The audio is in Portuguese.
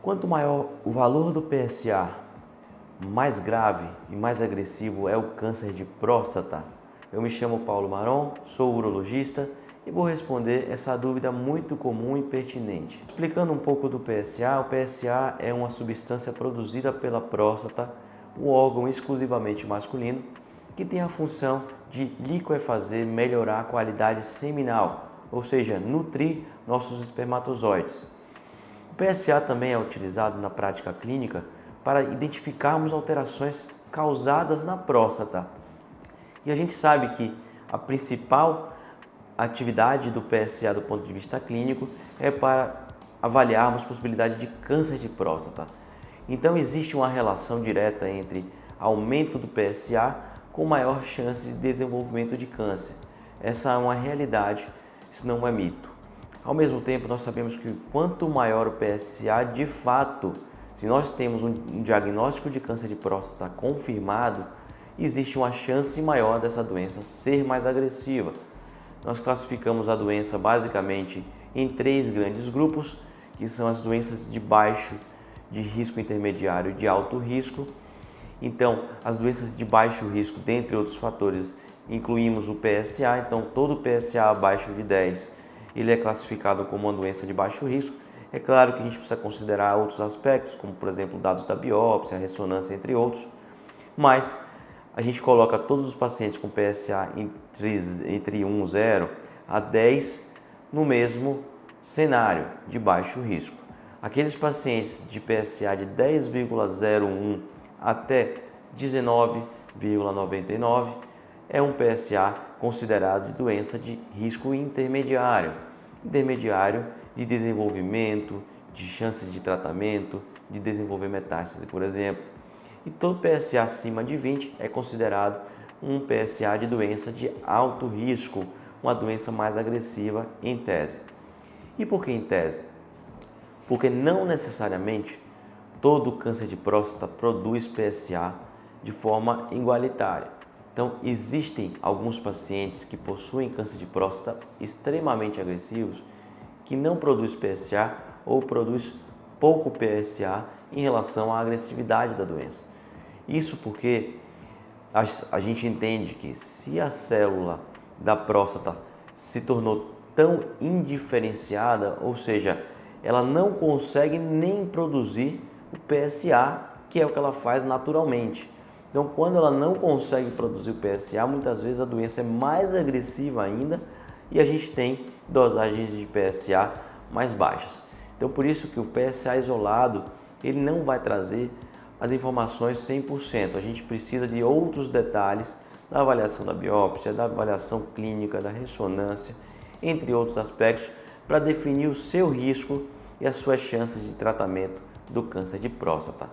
Quanto maior o valor do PSA, mais grave e mais agressivo é o câncer de próstata. Eu me chamo Paulo Maron, sou urologista e vou responder essa dúvida muito comum e pertinente. Explicando um pouco do PSA, o PSA é uma substância produzida pela próstata, um órgão exclusivamente masculino, que tem a função de liquefazer, melhorar a qualidade seminal, ou seja, nutrir nossos espermatozoides. O PSA também é utilizado na prática clínica para identificarmos alterações causadas na próstata. E a gente sabe que a principal atividade do PSA do ponto de vista clínico é para avaliarmos possibilidade de câncer de próstata. Então existe uma relação direta entre aumento do PSA com maior chance de desenvolvimento de câncer. Essa é uma realidade, isso não é mito. Ao mesmo tempo, nós sabemos que quanto maior o PSA, de fato, se nós temos um diagnóstico de câncer de próstata confirmado, existe uma chance maior dessa doença ser mais agressiva. Nós classificamos a doença basicamente em 3 grandes grupos, que são as doenças de baixo, de risco intermediário e de alto risco. Então, as doenças de baixo risco, dentre outros fatores, incluímos o PSA. Então, todo PSA abaixo de 10, ele é classificado como uma doença de baixo risco. É claro que a gente precisa considerar outros aspectos, como por exemplo dados da biópsia, a ressonância, entre outros, mas a gente coloca todos os pacientes com PSA entre 1, 0 a 10 no mesmo cenário de baixo risco. Aqueles pacientes de PSA de 10,01 até 19,99 é um PSA considerado de doença de risco intermediário de desenvolvimento, de chance de tratamento, de desenvolver metástase, por exemplo. E todo PSA acima de 20 é considerado um PSA de doença de alto risco, uma doença mais agressiva em tese. E por que em tese? Porque não necessariamente todo câncer de próstata produz PSA de forma igualitária. Então, existem alguns pacientes que possuem câncer de próstata extremamente agressivos que não produz PSA ou produz pouco PSA em relação à agressividade da doença. Isso porque a gente entende que se a célula da próstata se tornou tão indiferenciada, ou seja, ela não consegue nem produzir o PSA, que é o que ela faz naturalmente. Então, quando ela não consegue produzir o PSA, muitas vezes a doença é mais agressiva ainda e a gente tem dosagens de PSA mais baixas. Então, por isso que o PSA isolado, ele não vai trazer as informações 100%. A gente precisa de outros detalhes da avaliação da biópsia, da avaliação clínica, da ressonância, entre outros aspectos, para definir o seu risco e as suas chances de tratamento do câncer de próstata.